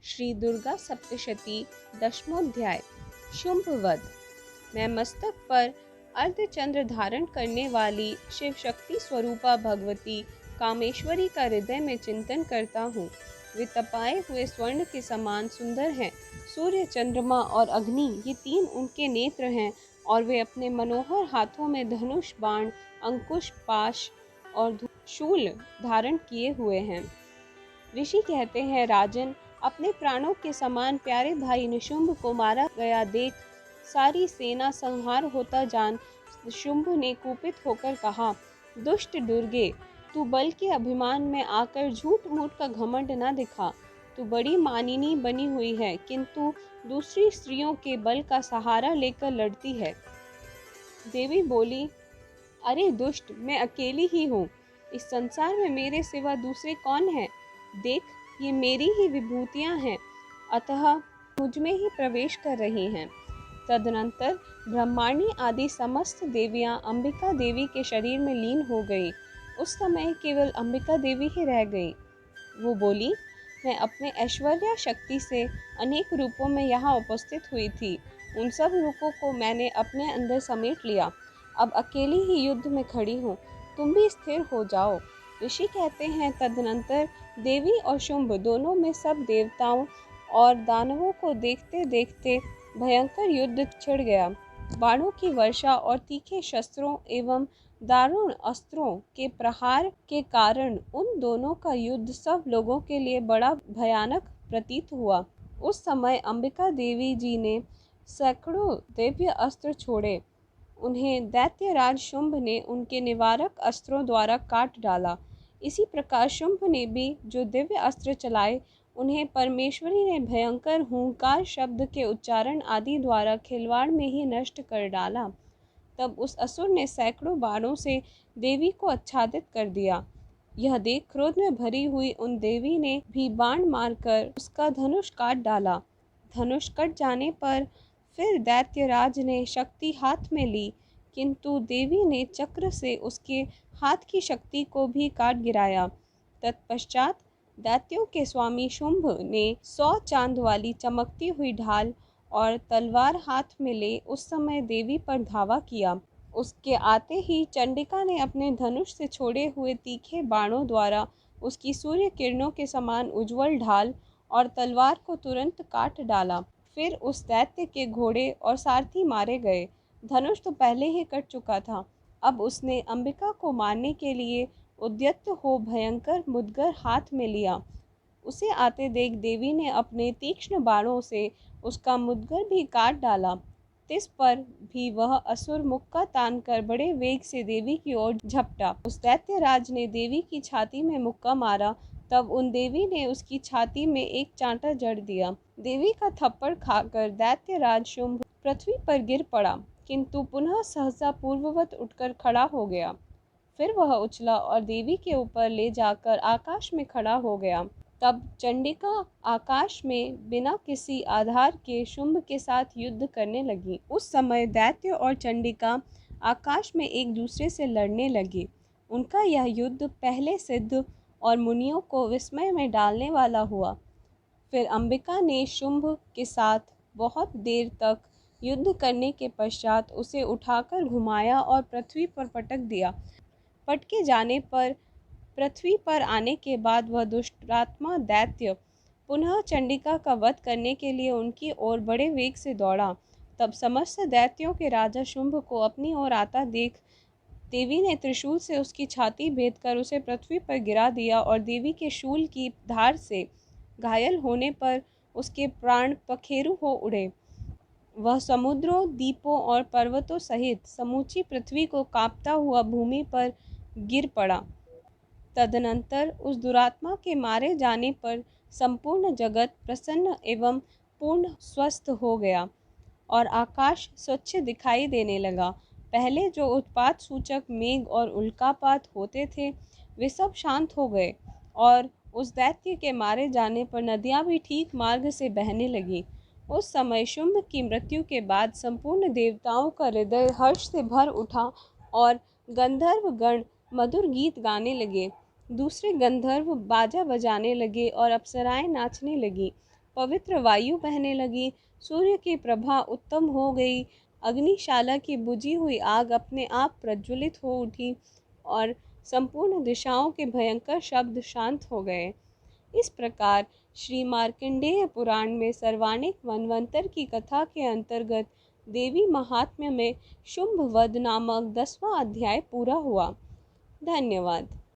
श्री दुर्गा सप्तशती दशमोध्याय। शुंभवध। मैं मस्तक पर अर्धचंद्र धारण करने वाली शिव शक्ति स्वरूपा भगवती कामेश्वरी का हृदय में चिंतन करता हूँ। वे तपाए हुए स्वर्ण के समान सुंदर हैं। सूर्य, चंद्रमा और अग्नि ये तीन उनके नेत्र हैं और वे अपने मनोहर हाथों में धनुष, बाण, अंकुश, पाश और शूल धारण किए हुए हैं। ऋषि कहते हैं, राजन, अपने प्राणों के समान प्यारे भाई निशुंभ को मारा गया देख सारी सेना संहार होता जान शुंभ ने कुपित होकर कहा, दुष्ट दुर्गे, तू बल के अभिमान में आकर झूठ मूठ का घमंड न दिखा। तू बड़ी मानिनी बनी हुई है, किंतु दूसरी स्त्रियों के बल का सहारा लेकर लड़ती है। देवी बोली, अरे दुष्ट, मैं अकेली ही हूँ। इस संसार में मेरे सिवा दूसरे कौन हैं? देख, ये मेरी ही विभूतियाँ हैं, अतः मुझ में ही प्रवेश कर रही हैं। तदनंतर ब्रह्मांडी आदि समस्त देवियाँ अंबिका देवी के शरीर में लीन हो गई। उस समय केवल अंबिका देवी ही रह गई। वो बोली, मैं अपने ऐश्वर्य शक्ति से अनेक रूपों में यहाँ उपस्थित हुई थी। उन सब रूपों को मैंने अपने अंदर समेट लिया। अब अकेली ही युद्ध में खड़ी हूँ, तुम भी स्थिर हो जाओ। ऋषि कहते हैं, तदनंतर देवी और शुंभ दोनों में सब देवताओं और दानवों को देखते देखते भयंकर युद्ध छिड़ गया। बाणों की वर्षा और तीखे शस्त्रों एवं दारुण अस्त्रों के प्रहार के कारण उन दोनों का युद्ध सब लोगों के लिए बड़ा भयानक प्रतीत हुआ। उस समय अंबिका देवी जी ने सैकड़ों दिव्य अस्त्र छोड़े। उन्हें दैत्यराज शुंभ ने उनके निवारक अस्त्रों द्वारा काट डाला। इसी प्रकार शुंभ ने भी जो दिव्य अस्त्र चलाए, उन्हें परमेश्वरी ने भयंकर हुंकार शब्द के उच्चारण आदि द्वारा खिलवाड़ में ही नष्ट कर डाला। तब उस असुर ने सैकड़ों बाणों से देवी को आच्छादित कर दिया। यह देख क्रोध में भरी हुई उन देवी ने भी बाण मारकर उसका धनुष काट डाला। धनुष कट जाने पर फिर दैत्यराज ने शक्ति हाथ में ली, किंतु देवी ने चक्र से उसके हाथ की शक्ति को भी काट गिराया। तत्पश्चात दैत्यों के स्वामी शुंभ ने 100 चांद वाली चमकती हुई ढाल और तलवार हाथ में ले उस समय देवी पर धावा किया। उसके आते ही चंडिका ने अपने धनुष से छोड़े हुए तीखे बाणों द्वारा उसकी सूर्य किरणों के समान उज्जवल ढाल और तलवार को तुरंत काट डाला। फिर उस दैत्य के घोड़े और सारथी मारे गए। धनुष तो पहले ही कट चुका था। अब उसने अंबिका को मारने के लिए उद्यत हो भयंकर मुदगर हाथ में लिया। उसे आते देख देवी ने अपने तीक्ष्ण बाणों से उसका मुदगर भी काट डाला। तिस पर भी वह असुर मुक्का तान कर बड़े वेग से देवी की ओर झपटा। उस दैत्यराज ने देवी की छाती में मुक्का मारा। तब उन देवी ने उसकी छाती में एक चांटा जड़ दिया। देवी का थप्पड़ खाकर दैत्यराज शुंभ पृथ्वी पर गिर पड़ा, किंतु पुनः सहसा पूर्ववत उठकर खड़ा हो गया। फिर वह उछला और देवी के ऊपर ले जाकर आकाश में खड़ा हो गया। तब चंडिका आकाश में बिना किसी आधार के शुंभ के साथ युद्ध करने लगी। उस समय दैत्य और चंडिका आकाश में एक दूसरे से लड़ने लगे। उनका यह युद्ध पहले सिद्ध और मुनियों को विस्मय में डालने वाला हुआ। फिर अंबिका ने शुंभ के साथ बहुत देर तक युद्ध करने के पश्चात उसे उठाकर घुमाया और पृथ्वी पर पटक दिया। पटके जाने पर पृथ्वी पर आने के बाद वह दुष्टात्मा दैत्य पुनः चंडिका का वध करने के लिए उनकी ओर बड़े वेग से दौड़ा। तब समस्त दैत्यों के राजा शुंभ को अपनी ओर आता देख देवी ने त्रिशूल से उसकी छाती भेद कर उसे पृथ्वी पर गिरा दिया और देवी के शूल की धार से घायल होने पर उसके प्राण पखेरु हो उड़े। वह समुद्रों, द्वीपों और पर्वतों सहित समूची पृथ्वी को कांपता हुआ भूमि पर गिर पड़ा। तदनंतर उस दुरात्मा के मारे जाने पर संपूर्ण जगत प्रसन्न एवं पूर्ण स्वस्थ हो गया और आकाश स्वच्छ दिखाई देने लगा। पहले जो उत्पात सूचक मेघ और उल्कापात होते थे, वे सब शांत हो गए और उस दैत्य के मारे जाने पर नदियाँ भी ठीक मार्ग से बहने लगी। उस समय शुंभ की मृत्यु के बाद संपूर्ण देवताओं का हृदय हर्ष से भर उठा और गंधर्व गण मधुर गीत गाने लगे। दूसरे गंधर्व बाजा बजाने लगे और अप्सराएं नाचने लगी। पवित्र वायु बहने लगी, सूर्य की प्रभा उत्तम हो गई, अग्निशाला की बुझी हुई आग अपने आप प्रज्वलित हो उठी और संपूर्ण दिशाओं के भयंकर शब्द शांत हो गए। इस प्रकार श्री मार्कंडेय पुराण में सर्वानिक मनवंतर की कथा के अंतर्गत देवी महात्म्य में शुंभवध नामक 10वां अध्याय पूरा हुआ। धन्यवाद।